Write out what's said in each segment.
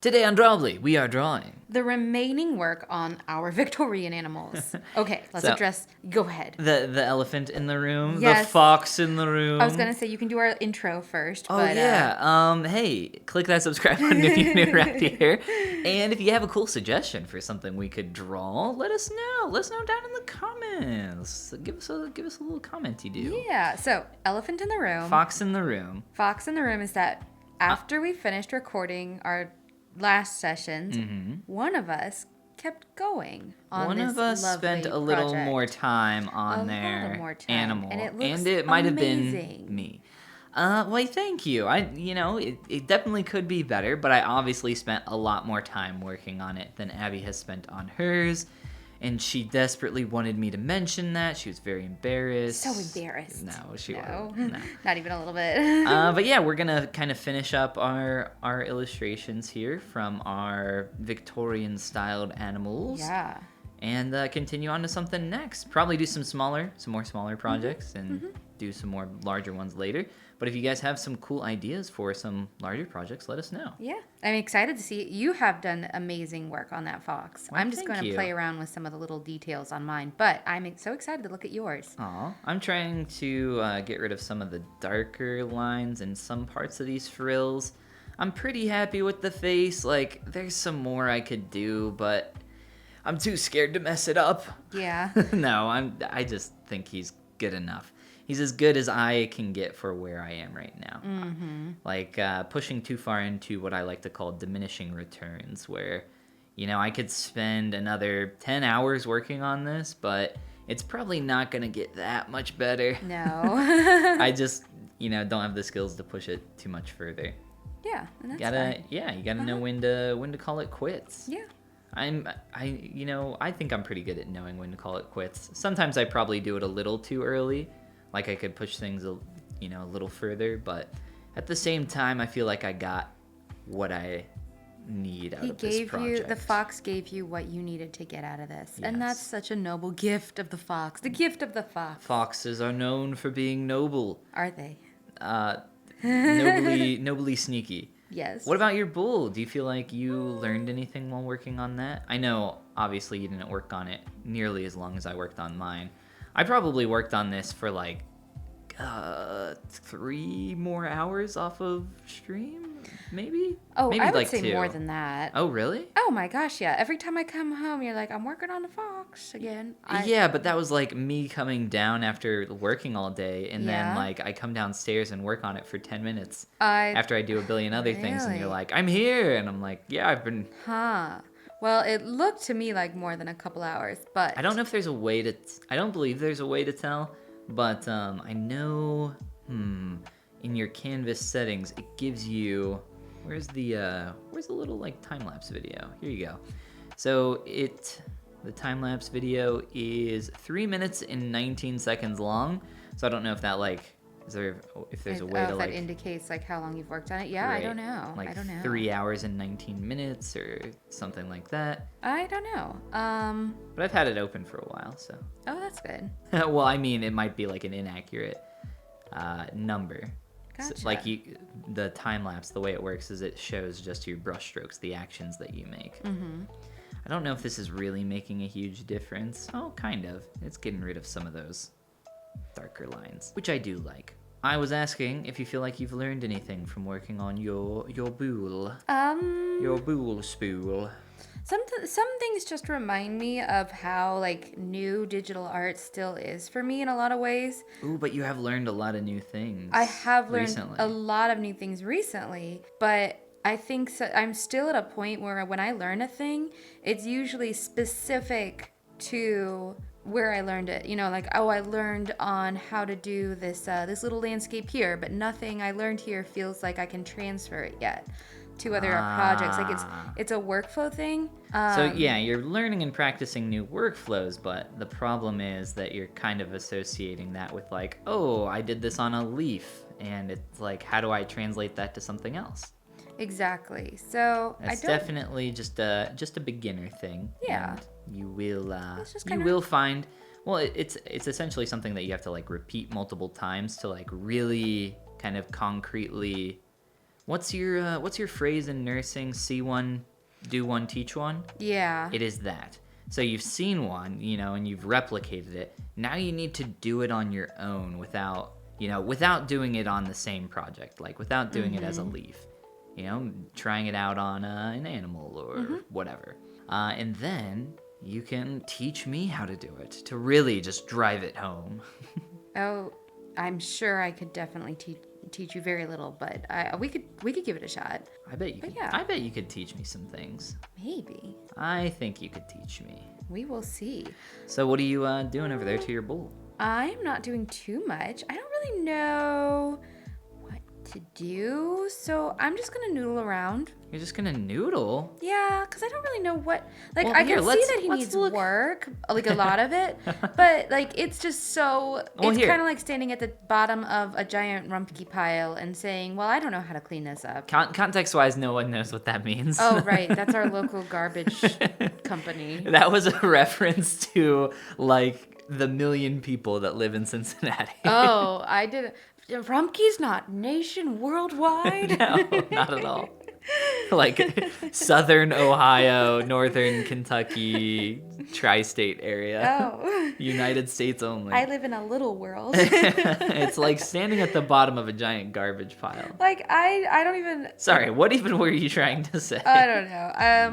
Today on Drawbli, we are drawing the remaining work on our Victorian animals. Okay, let's address. Go ahead. the elephant in the room, Yes. the fox in the room. I was gonna say you can do our intro first. Oh but, yeah. Hey, click that subscribe button if you're new around here. And if you have a cool suggestion for something we could draw, let us know. Let us know down in the comments. Give us a little comment you do. Yeah. So elephant in the room. Fox in the room. Fox in the room is that after we finished recording our last sessions, one of us kept going on One this of us lovely spent a little project. more time on A their little more time, animal, and it looks it might have amazing. been me. Well, thank you. It definitely could be better, but I obviously spent a lot more time working on it than Abby has spent on hers. And she desperately wanted me to mention that. She was very embarrassed. So embarrassed. No, she No, wasn't. No. not even a little bit. But yeah, we're gonna kind of finish up our illustrations here from our Victorian-styled animals. Yeah. And continue on to something next. Probably do some more smaller projects, and do some more larger ones later. But if you guys have some cool ideas for some larger projects, let us know. Yeah, I'm excited to see it. You have done amazing work on that fox. Well, I'm just thank going to you. play around with some of the little details on mine, but I'm so excited to look at yours. Aw, I'm trying to get rid of some of the darker lines in some parts of these frills. I'm pretty happy with the face. Like, there's some more I could do, but I'm too scared to mess it up. Yeah. No, I just think he's good enough. He's as good as I can get for where I am right now. Like, pushing too far into what I like to call diminishing returns, where, I could spend another 10 hours working on this, but it's probably not going to get that much better. No. I just, don't have the skills to push it too much further. Yeah, and that's fine. You gotta know when to call it quits. Yeah. I think I'm pretty good at knowing when to call it quits. Sometimes I probably do it a little too early. Like I could push things a little further, but at the same time, I feel like I got what I need out of this project. The fox gave you what you needed to get out of this. And that's Yes. such a noble gift of the fox. The gift of the fox. Foxes are known for being noble. Are they? Nobly sneaky. Yes. What about your bull? Do you feel like you learned anything while working on that? I know, obviously, you didn't work on it nearly as long as I worked on mine. I probably worked on this for like 3 more hours off of stream, maybe? Oh, maybe I would like say 2. more than that. Oh, really? Oh my gosh, yeah. Every time I come home, you're like, I'm working on the fox again. Yeah, but that was like me coming down after working all day, and then Yeah. like I come downstairs and work on it for 10 minutes I after I do a billion other things, and you're Really? like, I'm here, and I'm like, yeah, I've been... Huh. Well, it looked to me like more than a couple hours, but I don't know if there's a way to... I don't believe there's a way to tell, but I know... in your canvas settings, it gives you... Where's the little like time-lapse video? Here you go. So the time-lapse video is 3 minutes and 19 seconds long. So I don't know if that like... if there's a way to if like... that indicates like how long you've worked on it. Yeah, I right, don't know. Like I don't know. 3 hours and 19 minutes or something like that. I don't know. But I've had it open for a while, so... Oh, that's good. Well, I mean, it might be like an inaccurate number. So, Gotcha. like the time lapse, the way it works is it shows just your brush strokes, the actions that you make. I don't know if this is really making a huge difference. Oh, kind of. It's getting rid of some of those darker lines, which I do like. I was asking if you feel like you've learned anything from working on your bool. Your bool spool. Some things just remind me of how like new digital art still is for me in a lot of ways. Ooh, but you have learned a lot of new things. I have learned recently. a lot of new things recently, but I think I'm still at a point where when I learn a thing, it's usually specific to where I learned it. Like, oh, I learned on how to do this this little landscape here, but nothing I learned here feels like I can transfer it yet to other projects. Like it's a workflow thing. So yeah, you're learning and practicing new workflows, but the problem is that you're kind of associating that with like, oh, I did this on a leaf, and it's like, how do I translate that to something else? Exactly. So That's definitely just a beginner thing. Yeah. And you will just you will find. Well, it's essentially something that you have to like repeat multiple times to like really kind of concretely What's your phrase in nursing? See one, do one, teach one? Yeah. It is that. So you've seen one, and you've replicated it. Now you need to do it on your own without doing it on the same project, like without doing it as a leaf. Trying it out on an animal or whatever. And then you can teach me how to do it, to really just drive it home. Oh, I'm sure I could definitely teach you very little, but we could give it a shot. I bet you could. yeah. I bet you could teach me some things. Maybe. I think you could teach me. We will see. So what are you doing over there to your bull? I'm not doing too much. I don't really know what to do, so I'm just gonna noodle around. You're just gonna noodle? Yeah, because I don't really know what. Like, Well, I here, can see let's- that he let's needs look. work, like a lot of it, but like it's just so. Well, it's here. kind of like standing at the bottom of a giant rumpke pile and saying, "Well, I don't know how to clean this up." Context-wise, no one knows what that means. Oh, right, that's our local garbage company. That was a reference to, like, the million people that live in Cincinnati. Oh, I did. Rumpke's not nation worldwide. No, not at all. Like, southern Ohio, northern Kentucky, tri-state area. Oh, United States only. I live in a little world. It's like standing at the bottom of a giant garbage pile. Like I don't even. Sorry, what even were you trying to say? I don't know.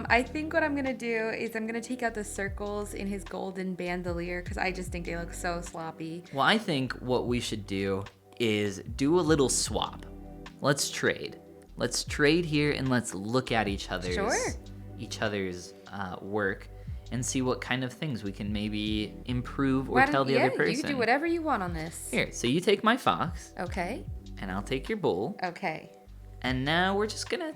I think what I'm gonna do is I'm gonna take out the circles in his golden bandolier because I just think they look so sloppy. Well, I think what we should do is do a little swap. Let's trade. Let's trade here and let's look at each other's work and see what kind of things we can maybe improve or tell the other person. You can do whatever you want on this. Here, so you take my fox Okay. and I'll take your bull. Okay. And now we're just gonna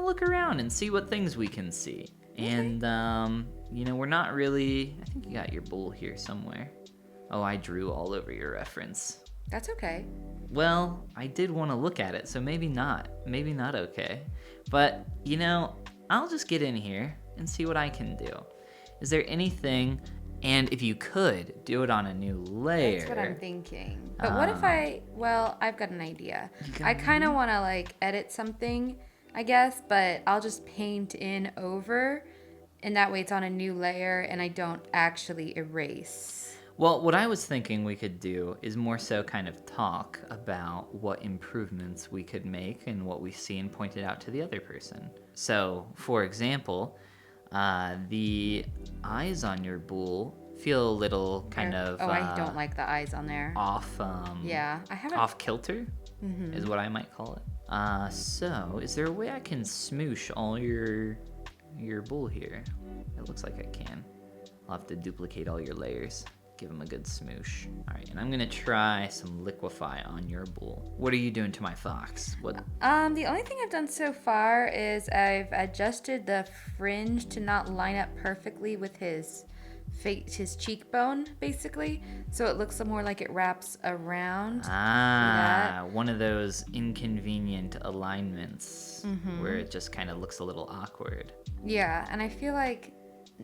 look around and see what things we can see. And we're not really. I think you got your bull here somewhere. Oh, I drew all over your reference. That's okay. Well, I did want to look at it, so maybe not. Maybe not okay. But, I'll just get in here and see what I can do. Is there anything, and if you could, do it on a new layer. That's what I'm thinking. But what if I've got an idea. I kind of want to, like, edit something, I guess, but I'll just paint in over, and that way it's on a new layer, and I don't actually erase. Well, what I was thinking we could do is more so kind of talk about what improvements we could make and what we see and point it out to the other person. So, for example, the eyes on your bull feel a little kind of... Oh, I don't like the eyes on there. Off, yeah, I haven't... off kilter is what I might call it. So, is there a way I can smoosh all your bull here? It looks like I can. I'll have to duplicate all your layers. Give him a good smoosh. All right, and I'm gonna try some liquefy on your bull. What are you doing to my fox? What? The only thing I've done so far is I've adjusted the fringe to not line up perfectly with his cheekbone, basically. So it looks more like it wraps around. One of those inconvenient alignments where it just kind of looks a little awkward. Yeah, and I feel like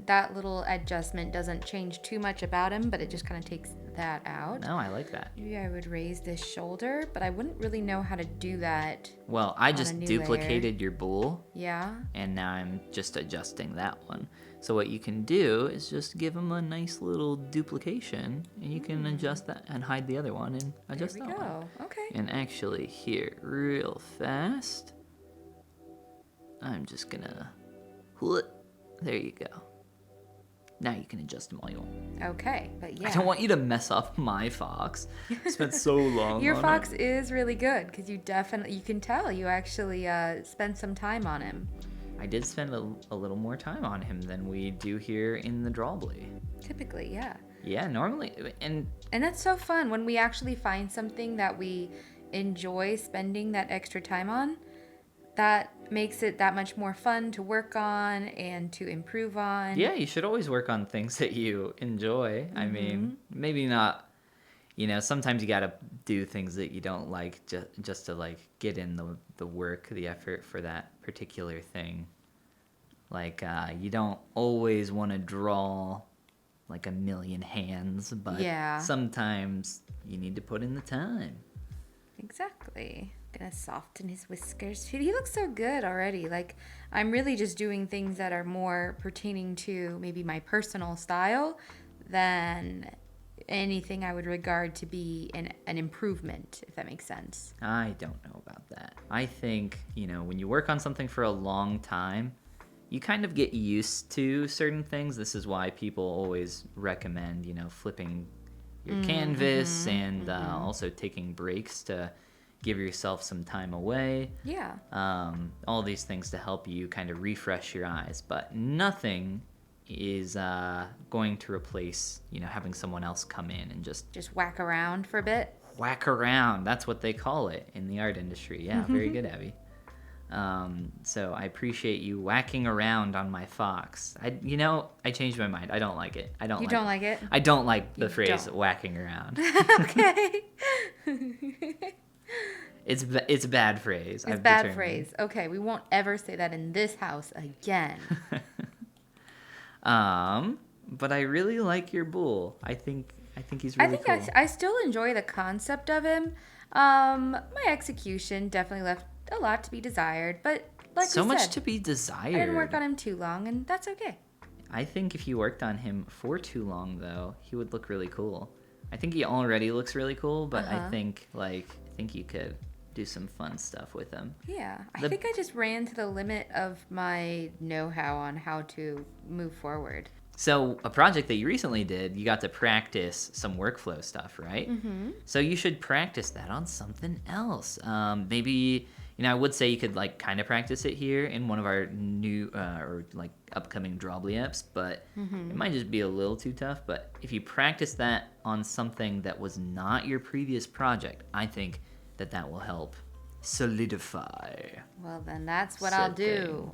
that little adjustment doesn't change too much about him, but it just kind of takes that out. No, I like that. Maybe I would raise this shoulder, but I wouldn't really know how to do that. Well, I just duplicated your bull. Yeah. And now I'm just adjusting that one. So what you can do is just give him a nice little duplication, and you can adjust that and hide the other one and adjust that one. There we go. Okay. And actually here, real fast, I'm just gonna... There you go. Now you can adjust them all you want. Okay, but yeah. I don't want you to mess up my fox. I spent so long Your on fox it. is really good because you can tell you actually spent some time on him. I did spend a little more time on him than we do here in the Drawbli. Typically, yeah. Yeah, normally, and that's so fun when we actually find something that we enjoy spending that extra time on. That makes it that much more fun to work on and to improve on. Yeah, you should always work on things that you enjoy. I mean, maybe not, sometimes you gotta do things that you don't like just to, like, get in the work, the effort for that particular thing. Like, you don't always want to draw, like, a million hands, but yeah. Sometimes you need to put in the time. Exactly. Gonna soften his whiskers. He looks so good already. Like, I'm really just doing things that are more pertaining to maybe my personal style than anything I would regard to be an improvement, if that makes sense. I don't know about that. I think, when you work on something for a long time, you kind of get used to certain things. This is why people always recommend, flipping your canvas and also taking breaks to give yourself some time away. Yeah. All these things to help you kind of refresh your eyes. But nothing is going to replace, having someone else come in and just whack around for a bit. Whack around. That's what they call it in the art industry. Yeah, very good, Abby. So I appreciate you whacking around on my fox. I changed my mind. I don't like it. You don't like it? I don't like the phrase don't. whacking around. Okay. It's a bad phrase. It's a bad phrase. Okay, we won't ever say that in this house again. But I really like your bull. I think he's really cool. I still enjoy the concept of him. My execution definitely left a lot to be desired, but like so we much said, to be desired. I didn't work on him too long, and that's okay. I think if you worked on him for too long, though, he would look really cool. I think he already looks really cool, but I think you could do some fun stuff with him. Yeah, I think I just ran to the limit of my know-how on how to move forward. So a project that you recently did, you got to practice some workflow stuff, right? Mm-hmm. So you should practice that on something else. Maybe, I would say you could kind of practice it here in one of our new or upcoming Drawbli Eps, but it might just be a little too tough. But if you practice that on something that was not your previous project, I think that will help solidify. Well, then that's what I'll do.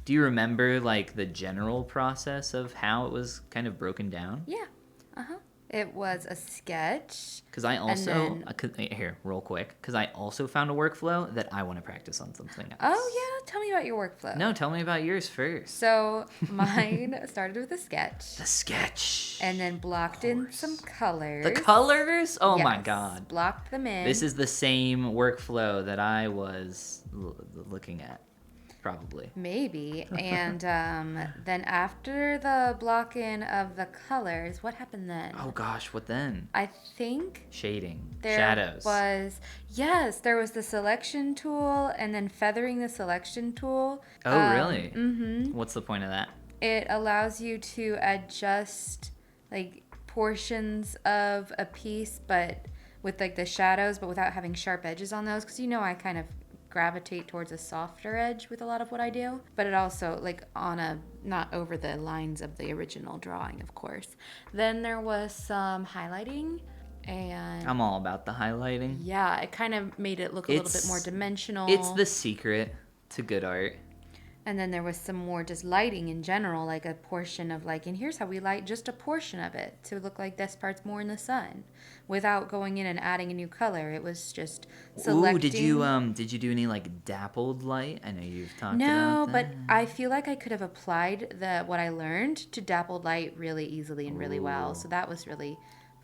Do you remember the general process of how it was kind of broken down? Yeah. It was a sketch. Because I also here real quick, because I also found a workflow that I want to practice on something else. Oh yeah, tell me about your workflow. No, tell me about yours first. So mine started with a sketch. The sketch. And then blocked in some colors. The colors? Oh yes, my god. Blocked them in. This is the same workflow that I was looking at. Probably. Maybe. And then after the block in of the colors, what happened then? Oh gosh, what then? I think shading. Shadows. There was the selection tool and then feathering the selection tool. Oh, really? Mm-hmm. What's the point of that? It allows you to adjust portions of a piece, but with the shadows, but without having sharp edges on those. Because I kind of gravitate towards a softer edge with a lot of what I do, but it also not over the lines of the original drawing, of course. Then there was some highlighting, and I'm all about the highlighting. Yeah, it kind of made it look a little bit more dimensional. It's the secret to good art. And then there was some more just lighting in general, a portion of and here's how we light just a portion of it to look like this part's more in the sun, without going in and adding a new color. It was just selecting. Ooh, did you do any dappled light? I know you've talked about that. No, but I feel like I could have applied what I learned to dappled light really easily and really well. So that was really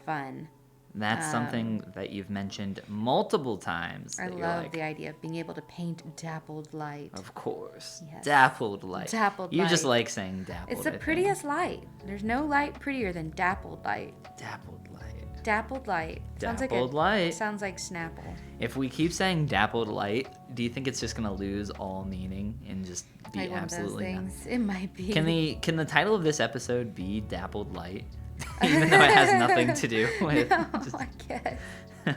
fun. That's something that you've mentioned multiple times. I love the idea of being able to paint dappled light. Of course. Yes. Dappled light. Dappled light. You just like saying dappled. It's the prettiest light. There's no light prettier than dappled light. Dappled light. Dappled light. Dappled light. Sounds like Snapple. If we keep saying dappled light, do you think it's just going to lose all meaning and just be absolutely one of those things? It might be. Can the title of this episode be Dappled Light? Even though it has nothing to do with... No, I guess.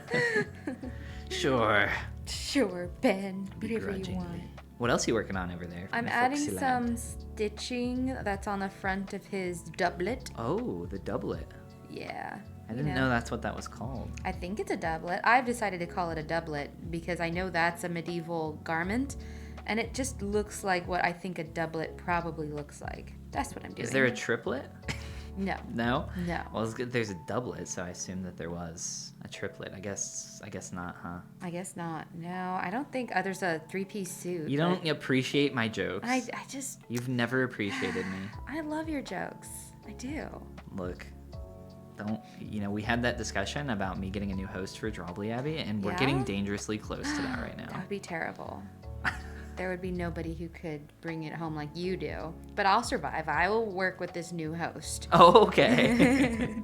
Sure. Sure, Ben. Whatever you want. What else are you working on over there? I'm adding some stitching that's on the front of his doublet. Oh, the doublet. Yeah. I didn't know that's what that was called. I think it's a doublet. I've decided to call it a doublet because I know that's a medieval garment, and it just looks like what I think a doublet probably looks like. That's what I'm doing. Is there a triplet? No. No? No. Well, there's a doublet, so I assume that there was a triplet. I guess not, huh? I guess not. No, I don't think there's a three-piece suit. You don't appreciate my jokes. I just... You've never appreciated me. I love your jokes. I do. Look, we had that discussion about me getting a new host for Drawbli Abby, and we're getting dangerously close to that right now. That would be terrible. There would be nobody who could bring it home like you do. But I'll survive. I will work with this new host. Oh, okay.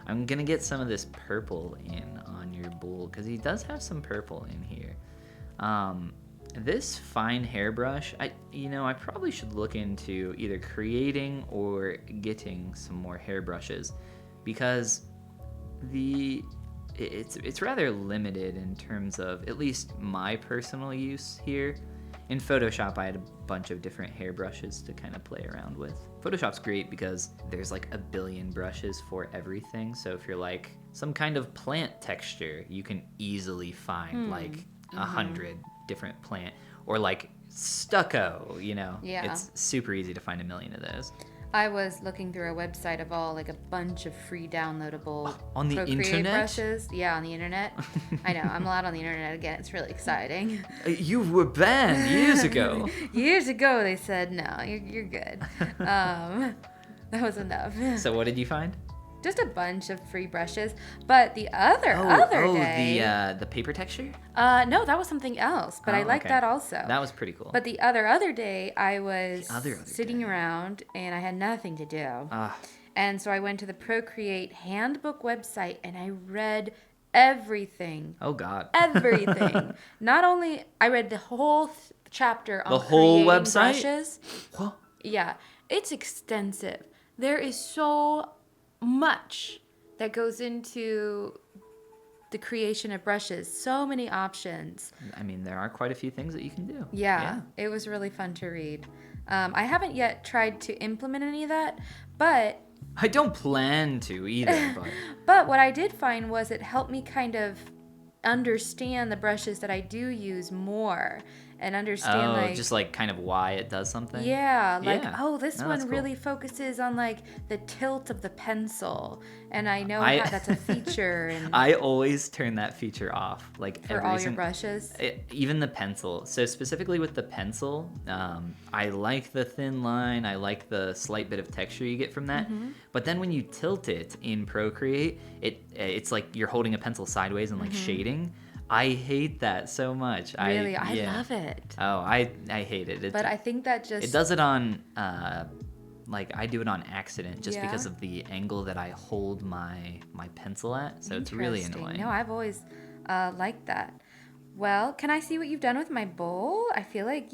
I'm going to get some of this purple in on your bull, because he does have some purple in here. This fine hairbrush, I probably should look into either creating or getting some more hairbrushes, because it's rather limited in terms of at least my personal use here. In Photoshop, I had a bunch of different hairbrushes to kind of play around with. Photoshop's great because there's like a billion brushes for everything. So if you're like some kind of plant texture, you can easily find like 100 different plant, or like stucco, Yeah. It's super easy to find a million of those. I was looking through a website of a bunch of free downloadable On the Procreate internet? brushes. Yeah, on the internet. I know, I'm allowed on the internet again. It's really exciting. You were banned years ago. Years ago, they said, no, you're good. That was enough. So what did you find? Just a bunch of free brushes. But the other day... the paper texture? No, that was something else. But I like that also. That was pretty cool. But the other day, I was sitting around and I had nothing to do. And so I went to the Procreate handbook website and I read everything. Oh, God. Everything. Not only, I read the whole chapter on the whole creating website? brushes. What? Yeah, it's extensive. There is so much that goes into the creation of brushes. So many options. I mean, there are quite a few things that you can do. Yeah. It was really fun to read. I haven't yet tried to implement any of that, but... I don't plan to either, but... But what I did find was it helped me kind of understand the brushes that I do use more, and understand just like kind of why it does something. Yeah, this No, one that's cool. really focuses on like the tilt of the pencil, and I know how that's a feature. And I always turn that feature off, like for all your brushes. Even the pencil. So specifically with the pencil, I like the thin line. I like the slight bit of texture you get from that. Mm-hmm. But then when you tilt it in Procreate, it's like you're holding a pencil sideways and like shading. I hate that so much. Really? I love it. Oh, I hate it. But I think that just... It does it on, I do it on accident just because of the angle that I hold my pencil at. So it's really annoying. No, I've always liked that. Well, can I see what you've done with my bowl? I feel like,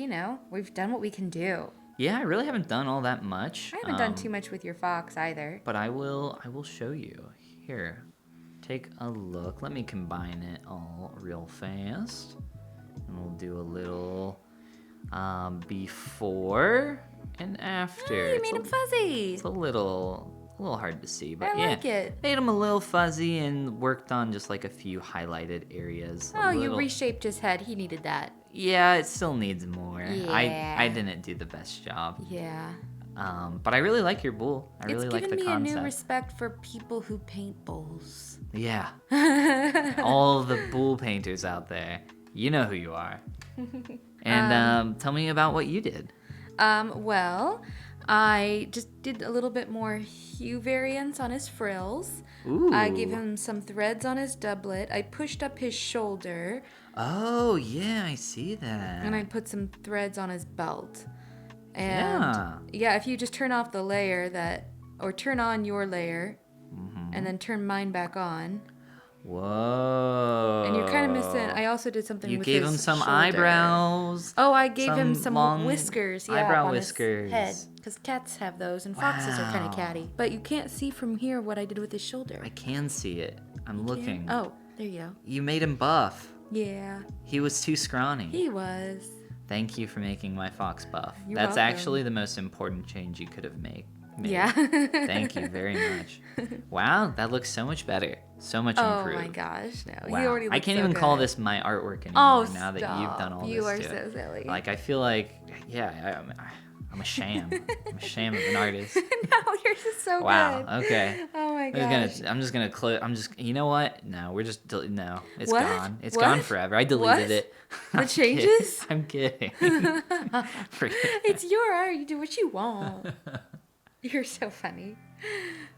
we've done what we can do. Yeah, I really haven't done all that much. I haven't done too much with your fox either. But I will show you. Here. Take a look. Let me combine it all real fast. And we'll do a little before and after. Oh, you made him fuzzy. It's a little hard to see, but I like it. Made him a little fuzzy and worked on just like a few highlighted areas. Oh, you reshaped his head. He needed that. Yeah, it still needs more. Yeah. I didn't do the best job. Yeah. But I really like your bull. I really like the concept. It's given me a new respect for people who paint bulls. Yeah. All the bull painters out there. You know who you are. And tell me about what you did. Well, I just did a little bit more hue variance on his frills. Ooh. I gave him some threads on his doublet. I pushed up his shoulder. Oh, yeah, I see that. And I put some threads on his belt. And yeah, if you just turn off the layer or turn on your layer and then turn mine back on. Whoa. And you're kind of missing. I also did something with his shoulder. You gave him some eyebrows. Oh, I gave him some whiskers. Yeah, eyebrow on whiskers. His head. Because cats have those and foxes are kind of catty. But you can't see from here what I did with his shoulder. I can see it. I'm looking. Oh, there you go. You made him buff. Yeah. He was too scrawny. He was. Thank you for making my fox buff. You're That's welcome. Actually the most important change you could have made. Yeah. Thank you very much. Wow, that looks so much better. So much improved. Oh my gosh, no. Wow. He already looks I can't so even call good. this my artwork anymore now that you've done all You this are to it. so silly. Like, I feel like, I'm a sham. I'm a sham of an artist. No, yours is so wow, good. okay. Oh my gosh. I'm just gonna close. You know what? No, we're just, no. It's What? gone. It's What? gone forever. I deleted What? it. The changes? I'm kidding. It's your art. You do what you want. You're so funny.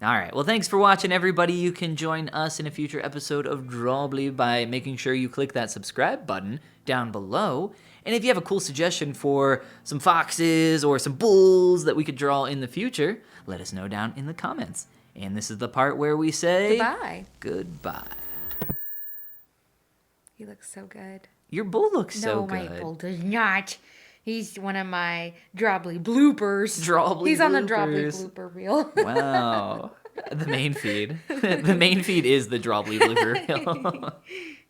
All right. Well, thanks for watching, everybody. You can join us in a future episode of Drawbli by making sure you click that subscribe button down below. And if you have a cool suggestion for some foxes or some bulls that we could draw in the future, let us know down in the comments. And this is the part where we say... Goodbye. Goodbye. He looks so good. Your bull looks so No, good. my bull does not. He's one of my Drawbli bloopers. Drawbli He's on the bloopers. Drawbli blooper reel. Wow. The main feed. The main feed is the Drawbli blooper reel.